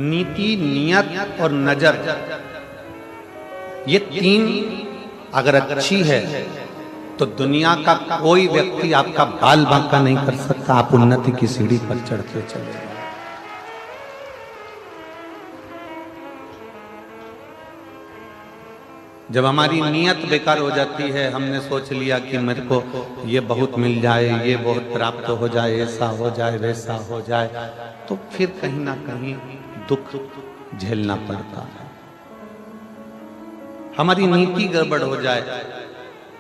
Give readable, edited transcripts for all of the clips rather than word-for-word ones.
नीति, नियत और नजर, ये तीन अगर अच्छी है तो दुनिया का कोई व्यक्ति आपका बाल बांका नहीं कर सकता। आप उन्नति की सीढ़ी पर चढ़ते चले जाए। जब हमारी नियत बेकार हो जाती है, हमने सोच लिया कि मेरे को ये बहुत मिल जाए, ये बहुत प्राप्त हो जाए, ऐसा हो जाए, वैसा हो जाए, तो फिर कहीं ना कहीं दुख झेलना पड़ता है। हमारी नीति गड़बड़ हो जाए,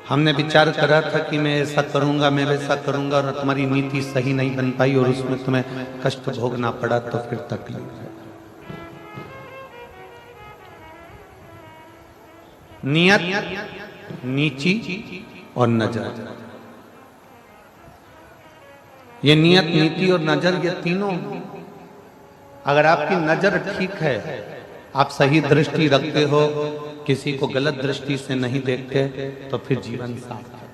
हमने विचार करा था कि मैं ऐसा करूंगा, मैं वैसा करूंगा, और तुम्हारी नीति सही नहीं बन पाई और उसमें तुम्हें कष्ट भोगना पड़ा, तो फिर तकलीफ है। नियत, नीति और नजर, ये नियत, नीति और नजर, ये तीनों, अगर आपकी नजर ठीक है, आप सही दृष्टि रखते हो, किसी को गलत दृष्टि से नहीं देखते, तो फिर जीवन सार्थक है।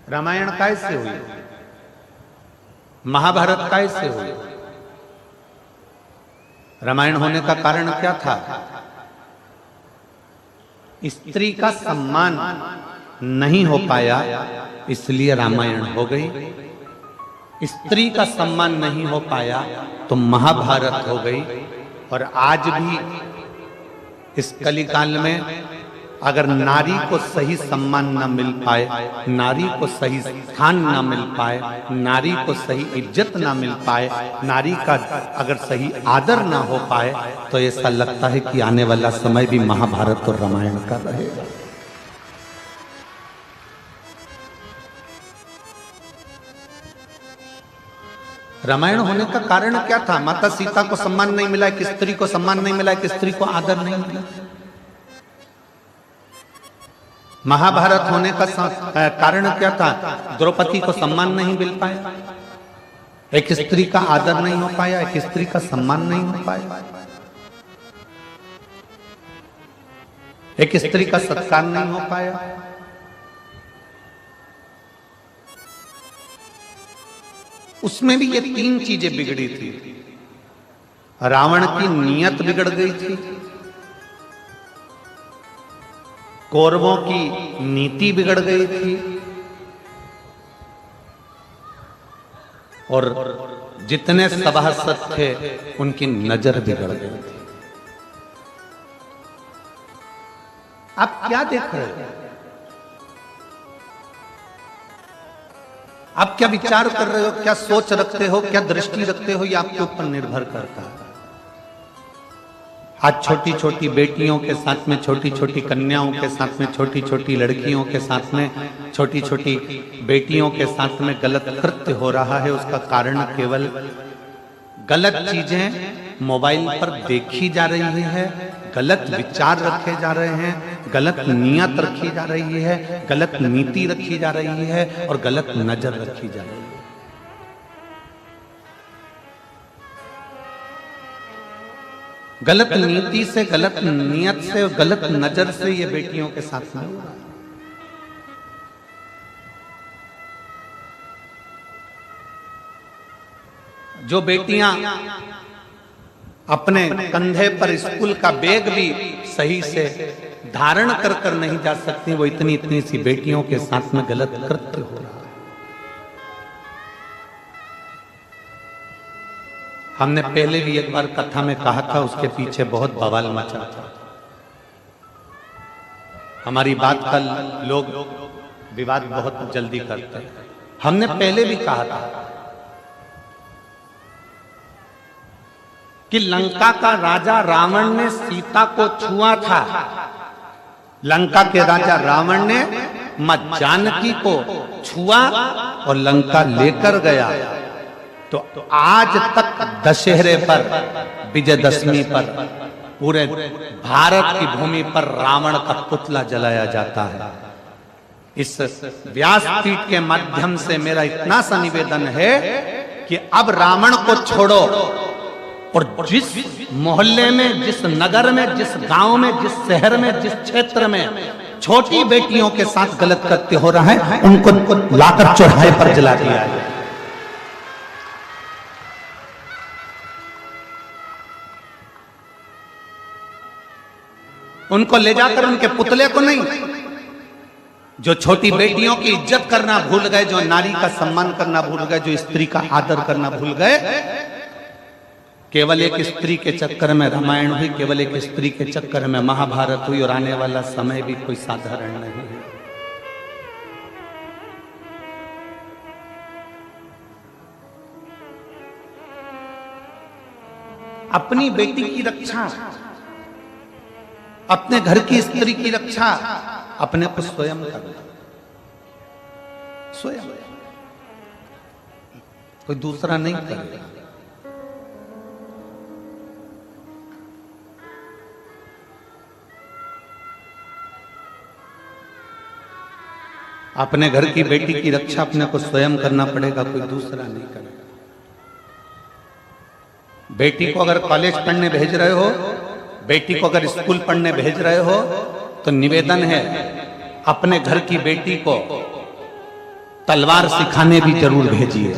रामायण कैसे हुई, महाभारत कैसे हुई? रामायण होने का कारण क्या था? स्त्री का सम्मान नहीं हो पाया, इसलिए रामायण हो गई। स्त्री का सम्मान नहीं हो पाया तो महाभारत हो गई। और आज भी इस कलिकाल में अगर नारी को सही सम्मान न मिल पाए, नारी को सही स्थान न मिल पाए, नारी को सही इज्जत न मिल पाए, नारी का अगर सही आदर न हो पाए, तो ऐसा लगता है कि आने वाला समय भी महाभारत और रामायण का रहेगा। रामायण होने का कारण क्या था? माता सीता को सम्मान नहीं मिला, एक स्त्री को सम्मान नहीं मिला, एक स्त्री को आदर नहीं मिला। महाभारत होने का कारण क्या था? द्रौपदी को सम्मान नहीं मिल पाया, एक स्त्री का आदर नहीं हो पाया, एक स्त्री का सम्मान नहीं हो पाया, एक स्त्री का सत्कार नहीं हो पाया। उसमें भी ये तीन चीजें बिगड़ी थी। रावण की नीयत बिगड़ गई थी, कौरवों की नीति बिगड़ गई थी, और जितने सभासद थे उनकी नजर बिगड़ गई थी। आप क्या देख रहे हो? आप क्या विचार कर रहे हो, क्या सोच रखते हो, क्या दृष्टि रखते हो, ये आपके ऊपर निर्भर करता है। आज छोटी छोटी बेटियों के साथ में, छोटी छोटी कन्याओं के साथ में, छोटी छोटी लड़कियों के साथ में, छोटी छोटी बेटियों के साथ में गलत कृत्य हो रहा है। उसका कारण केवल गलत चीजें मोबाइल पर देखी जा रही है, गलत विचार रखे जा रहे हैं, गलत नियत रखी जा रही है, गलत नीति रखी जा रही है, और गलत नजर रखी जा रही है। गलत नीति से, गलत नियत से और गलत नजर से ये बेटियों के साथ में। जो बेटियां अपने कंधे पर स्कूल का बैग भी सही से धारण कर कर नहीं जा सकती, वो इतनी इतनी सी बेटियों के साथ में गलत कृत्य हो रहा है। हमने पहले भी एक बार कथा में कहा था, उसके पीछे बहुत बवाल मचा था। हमारी बात का लोग विवाद बहुत जल्दी करते हैं। हमने पहले भी कहा था कि लंका का राजा रावण ने सीता को छुआ था। लंका के राजा रावण ने मां जानकी को छुआ और लंका लेकर गया। तो आज तक दशहरे पर, विजयदशमी पर पूरे भारत की भूमि पर रावण का पुतला जलाया जाता है। इस व्यासपीठ के माध्यम से मेरा इतना सा निवेदन है कि अब रावण को छोड़ो, और जिस मोहल्ले में, जिस नगर में, जिस गांव में, जिस शहर में, जिस क्षेत्र में छोटी बेटियों के साथ गलत कृत्य हो रहा है, उनको लाकर चौराहे पर जला दिया है। उनको ले जाकर उनके पुतले को नहीं। जो छोटी बेटियों की इज्जत करना भूल गए, जो नारी का सम्मान करना भूल गए, जो स्त्री का आदर करना भूल गए, केवल एक स्त्री के चक्कर में रामायण हुई, केवल एक स्त्री के चक्कर में महाभारत हुई, और आने वाला समय भी कोई साधारण नहीं है। अपनी बेटी की रक्षा, अपने घर की स्त्री की रक्षा अपने को स्वयं करना, स्वयं, कोई दूसरा नहीं करेगा। अपने घर की बेटी की रक्षा अपने को स्वयं करना पड़ेगा, कोई दूसरा नहीं करेगा। बेटी को अगर कॉलेज पढ़ने भेज रहे हो, बेटी को अगर स्कूल पढ़ने भेज रहे हो, तो निवेदन है अपने घर की बेटी को तलवार सिखाने भी जरूर भेजिए,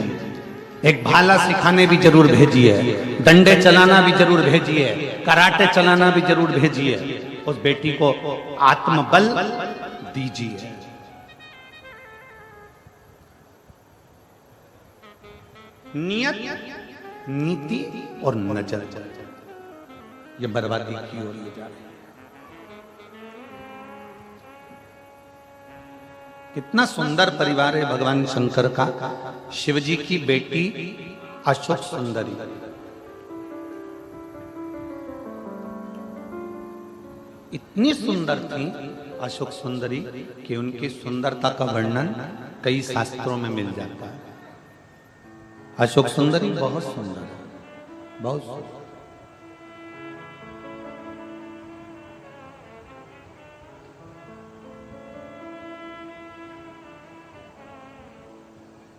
एक भाला सिखाने भी जरूर भेजिए, डंडे चलाना भी जरूर भेजिए, कराटे चलाना भी जरूर भेजिए। उस बेटी को आत्मबल दीजिए। नियत, नीति और नजर, ये बर्बादी की ओर ले जा रही है। कितना सुंदर परिवार है भगवान शंकर का। शिवजी की बेटी अशोक सुंदरी, इतनी सुंदर थी अशोक सुंदरी कि उनकी सुंदरता का वर्णन कई शास्त्रों में मिल जाता है। अशोक सुंदरी बहुत सुंदर है, बहुत सुंदर।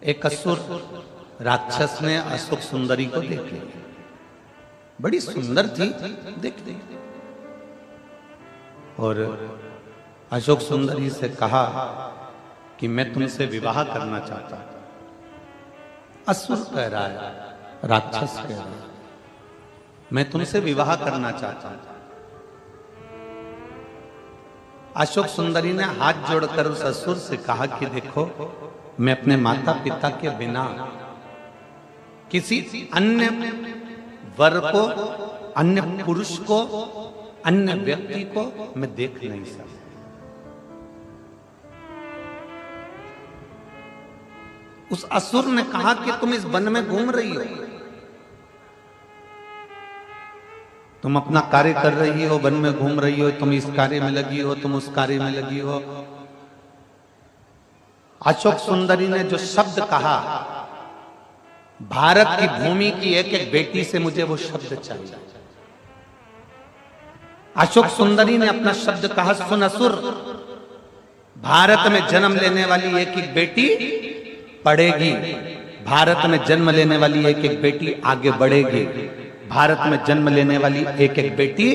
एक असुर राक्षस ने अशोक सुंदरी को देख लिया, बड़ी सुंदर थी, देख ली, और अशोक सुंदरी से कहा कि मैं तुमसे विवाह करना चाहता हूं। असुर कह रहा है, राक्षस कह रहा है, मैं तुमसे विवाह करना चाहता हूं। अशोक सुंदरी ने हाथ जोड़कर उस असुर से कहा कि देखो, मैं अपने माता पिता के बिना किसी अन्य वर को, अन्य पुरुष को, अन्य व्यक्ति को मैं देख नहीं सकता। उस असुर ने कहा कि तुम इस वन में घूम रही हो, तुम अपना कार्य कर रही हो, वन में घूम रही हो, तुम इस कार्य में लगी हो, तुम उस कार्य में लगी हो। अशोक सुंदरी ने जो शब्द कहा, भारत की भूमि की एक एक बेटी से मुझे वो शब्द चाहिए। अशोक सुंदरी ने अपना शब्द कहा, सुन असुर, भारत में जन्म लेने वाली एक एक बेटी पढ़ेगी, भारत में जन्म लेने वाली एक एक बेटी आगे बढ़ेगी, भारत में जन्म लेने वाली एक एक बेटी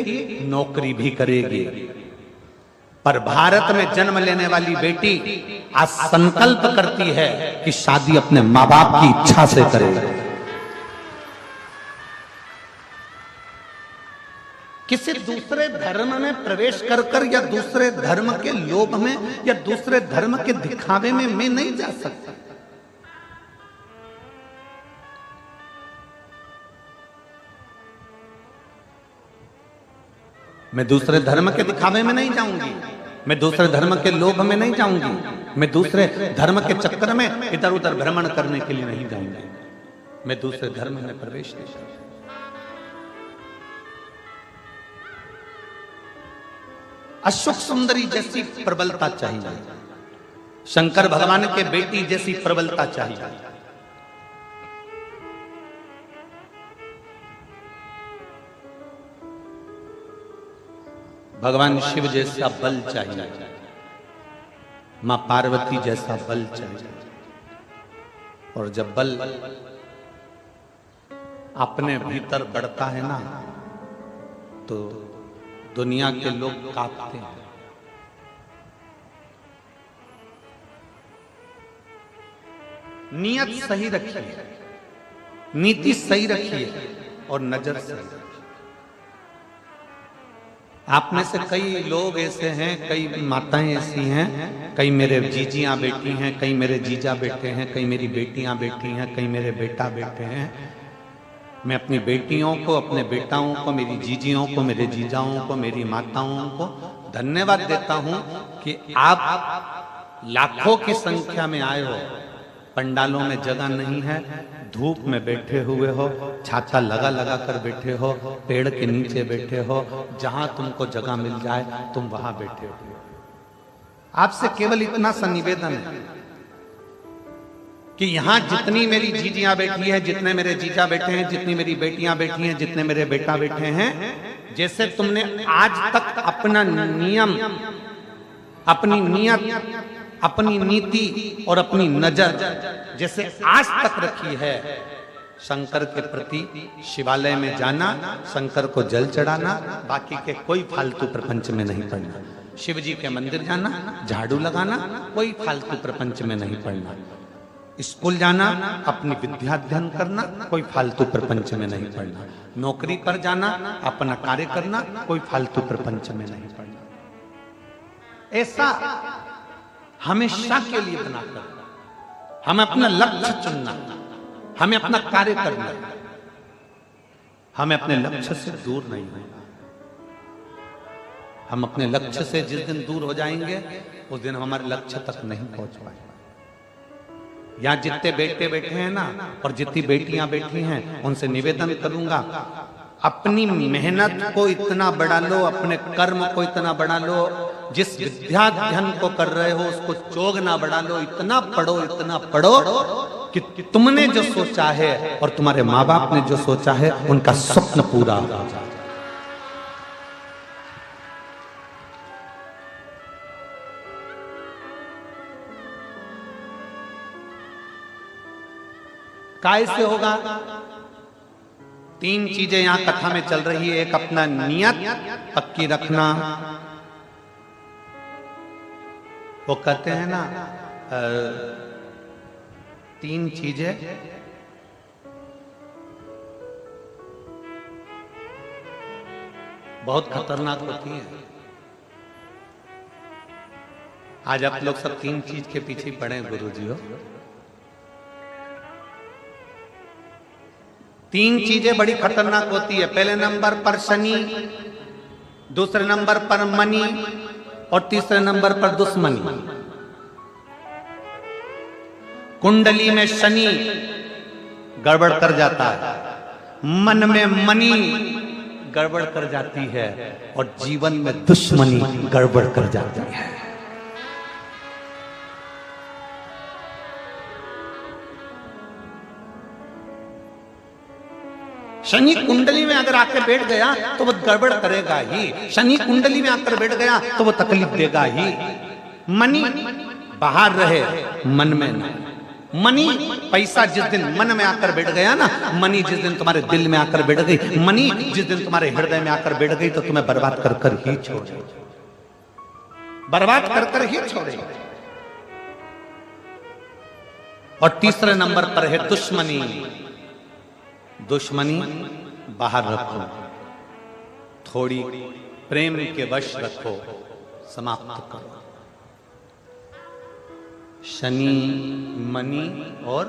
नौकरी भी करेगी, पर भारत में जन्म लेने वाली बेटी आज संकल्प करती है कि शादी अपने माँ बाप की इच्छा से करेगी। किसी दूसरे धर्म में प्रवेश कर कर या दूसरे धर्म के लोभ में या दूसरे धर्म के दिखावे में मैं नहीं जा सकता। मैं दूसरे धर्म के दिखावे में नहीं जाऊंगी, मैं दूसरे धर्म के लोभ में नहीं जाऊंगी, मैं दूसरे धर्म के चक्कर में इधर उधर भ्रमण करने के लिए नहीं जाऊंगी, मैं दूसरे धर्म में प्रवेश नहीं करूंगी। अशोक सुंदरी जैसी प्रबलता चाहिए, शंकर भगवान के बेटी जैसी प्रबलता चाहिए। भगवान शिव जैसा बल चाहिए, मां पार्वती जैसा बल चाहिए। और जब बल अपने भीतर बढ़ता है ना, तो दुनिया के लोग कांपते हैं। नियत सही रखिए, नीति सही रखिए और नजर सही रखिए। आप में से कई लोग ऐसे हैं, कई माताएं ऐसी हैं, कई मेरे जीजियां बेटी हैं, कई मेरे जीजा बेटे हैं, कई मेरी बेटियां बेटी हैं, कई मेरे बेटा बेटे हैं। मैं अपनी बेटियों को, अपने बेटाओं को, मेरी जीजियों को, मेरे जीजाओं को, मेरी माताओं को धन्यवाद देता हूं कि आप लाखों की संख्या में आए हो। पंडालों में जगह नहीं है, धूप में बैठे हुए हो, छाता लगा लगा कर बैठे हो, पेड़ के नीचे बैठे हो, जहां तुमको जगह मिल जाए तुम वहां बैठे हो। आपसे केवल इतना सा निवेदन है कि यहां जितनी मेरी जीजियां बैठी है, जितने मेरे जीजा बैठे हैं, जितनी मेरी बेटियां बैठी हैं, जितने मेरे बेटा बैठे हैं, जैसे तुमने आज तक अपना नियम, अपनी नियत, अपनी नीति और अपनी नजर जैसे आज तक रखी है शंकर के प्रति, शिवालय में जाना, शंकर को जल चढ़ाना, बाकी के कोई फालतू प्रपंच में नहीं पड़ना। शिव जी के मंदिर जाना, झाड़ू लगाना, कोई फालतू प्रपंच में नहीं पड़ना। स्कूल जाना, अपनी विद्या अध्ययन करना, कोई फालतू प्रपंच में नहीं पड़ना। नौकरी पर जाना, अपना कार्य करना, कोई फालतू प्रपंच में नहीं पड़ना। ऐसा हमेशा के लिए बनाकर हमें अपना लक्ष्य चुनना, हमें अपना कार्य करना, हमें अपने लक्ष्य से दूर नहीं होना। हम अपने लक्ष्य से जिस दिन दूर हो जाएंगे उस दिन हमारे लक्ष्य तक नहीं पहुंच पाएंगे। यहां जितने बेटे बैठे हैं ना, और जितनी बेटियां बैठी हैं, उनसे निवेदन करूंगा, अपनी मेहनत को इतना बढ़ा लो, अपने कर्म को इतना बढ़ा लो, जिस विद्याध्ययन को कर रहे हो उसको चोग ना बढ़ा लो, इतना पढ़ो कि तुमने जो सोचा है और तुम्हारे माँ बाप ने जो सोचा है उनका स्वप्न पूरा हो जाए। कैसे होगा? 3 चीजें यहां कथा में चल रही है। एक, अपना नियत पक्की रखना। वो कहते हैं ना 3 चीजें बहुत खतरनाक होती हैं। आज आप लोग सब 3 चीज के पीछे पड़े गुरुजी हो। 3 चीजें बड़ी खतरनाक होती है। पहले नंबर पर शनि, दूसरे नंबर पर मनी और तीसरे नंबर पर दुश्मनी। कुंडली में शनि गड़बड़ कर जाता है, मन में मनी गड़बड़ कर जाती है और जीवन में दुश्मनी गड़बड़ कर जाती है। शनि कुंडली में अगर आकर बैठ गया तो वो गड़बड़ करेगा ही। शनि कुंडली में आकर बैठ गया तो वो तकलीफ देगा ही। मनी बाहर रहे, मन में ना। मनी, पैसा जिस दिन मन में आकर बैठ गया ना, मनी जिस दिन तुम्हारे दिल में आकर बैठ गई, मनी जिस दिन तुम्हारे हृदय में आकर बैठ गई तो तुम्हें बर्बाद कर कर ही छोड़े, बर्बाद कर कर ही छोड़े। और तीसरे नंबर पर है दुश्मनी। दुश्मनी बाहर रखो, थोड़ी प्रेम के वश रखो, समाप्त करो। शनि, मनी और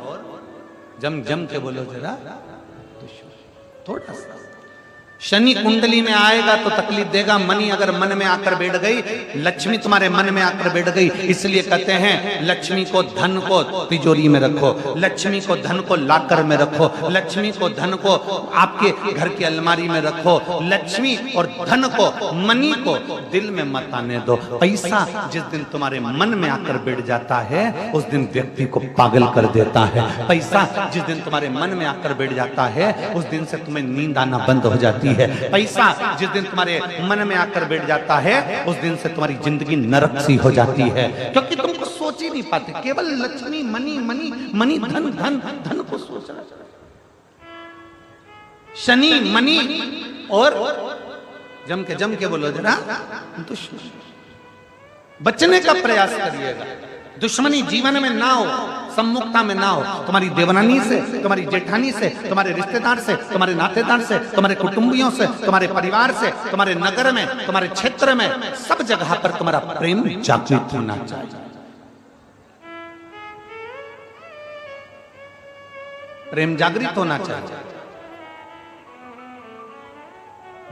जम जम के बोलो जरा, थोड़ा सा। शनि कुंडली में आएगा तो तकलीफ देगा। मनी अगर मन में आकर बैठ गई, लक्ष्मी तुम्हारे मन में आकर बैठ गई, इसलिए कहते हैं लक्ष्मी को, धन को तिजोरी में रखो, लक्ष्मी को धन को लाकर में रखो, लक्ष्मी को धन को आपके घर की अलमारी में रखो। लक्ष्मी और धन को, मनी को दिल में मत आने दो। पैसा जिस दिन तुम्हारे मन में आकर बैठ जाता है उस दिन व्यक्ति को पागल कर देता है। पैसा जिस दिन तुम्हारे मन में आकर बैठ जाता है उस दिन से तुम्हें नींद आना बंद हो जाती है। पैसा जिस दिन तुम्हारे मन में आकर बैठ जाता है उस दिन से तुम्हारी जिंदगी नरक सी हो जाती है, क्योंकि तुमको सोच ही नहीं पाते। केवल लक्ष्मी, मनी मनी मनी, धन धन धन को सोच रहा। शनि, मनी और जम के बोलो जरा, दुश्मनी। बचने का प्रयास करिएगा। दुश्मनी जीवन में ना हो, सम्मुखता में ना हो। तुम्हारी देवरानी से, तुम्हारी जेठानी से, तुम्हारे रिश्तेदार से, तुम्हारे नातेदार से, तुम्हारे कुटुंबियों से, तुम्हारे परिवार से, तुम्हारे नगर में, तुम्हारे क्षेत्र में, सब जगह पर तुम्हारा प्रेम जागृत होना चाहिए। प्रेम जागृत होना चाहिए।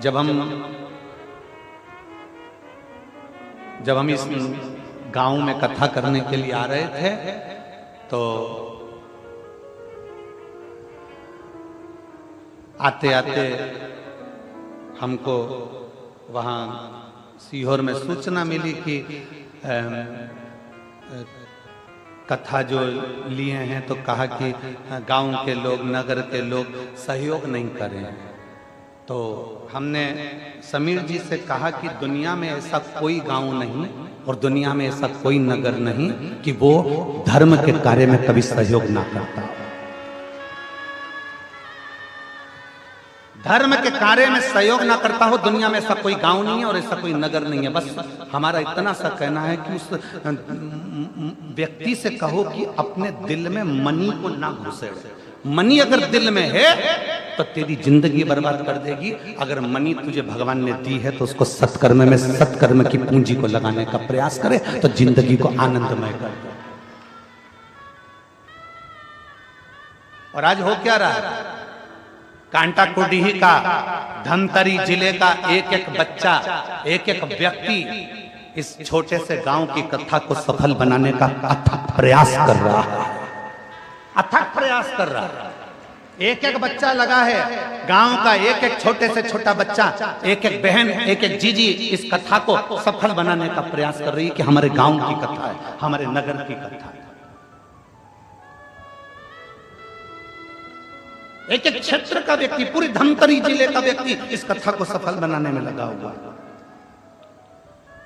जब हम इस गांव में कथा करने के लिए आ रहे थे तो आते आते हमको वहां सीहोर में सूचना मिली कि कथा जो लिए हैं तो कहा कि गांव के लोग, नगर के लोग सहयोग नहीं करें। तो हमने समीर जी से कहा कि दुनिया में ऐसा कोई गांव नहीं और दुनिया में ऐसा कोई नगर नहीं कि वो धर्म के कार्य में कभी सहयोग ना करता। धर्म के कार्य में सहयोग ना करता हो, दुनिया में ऐसा कोई गांव नहीं है और ऐसा कोई नगर नहीं है। बस हमारा इतना सा कहना है कि उस व्यक्ति से कहो कि अपने दिल में मनी को ना घुसेड़े। मनी अगर दिल में है तो तेरी जिंदगी बर्बाद कर देगी। अगर मनी तुझे भगवान ने दी है तो उसको सत्कर्म में, सत्कर्म की पूंजी को लगाने का प्रयास करे तो जिंदगी को आनंदमय कर दे। और आज हो क्या रहा है? कांटाकुडीही का, धमतरी जिले का एक एक बच्चा, एक एक व्यक्ति इस छोटे से गांव की कथा को सफल बनाने का अथक प्रयास कर रहा है। अथक प्रयास कर रहा है। एक एक बच्चा लगा है, गांव का एक एक छोटे से छोटा बच्चा, एक एक बहन, एक एक जीजी इस कथा को सफल बनाने का प्रयास कर रही है कि हमारे गांव की कथा है, हमारे नगर की कथा है। एक एक क्षेत्र का व्यक्ति, पूरी धमतरी जिले का व्यक्ति इस कथा को सफल बनाने में लगा हुआ है।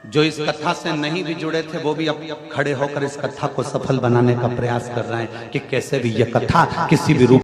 जो इस कथा से नहीं भी जुड़े थे वो भी अब खड़े होकर इस कथा को सफल बनाने का प्रयास कर रहे हैं कि कैसे भी यह कथा किसी भी रूप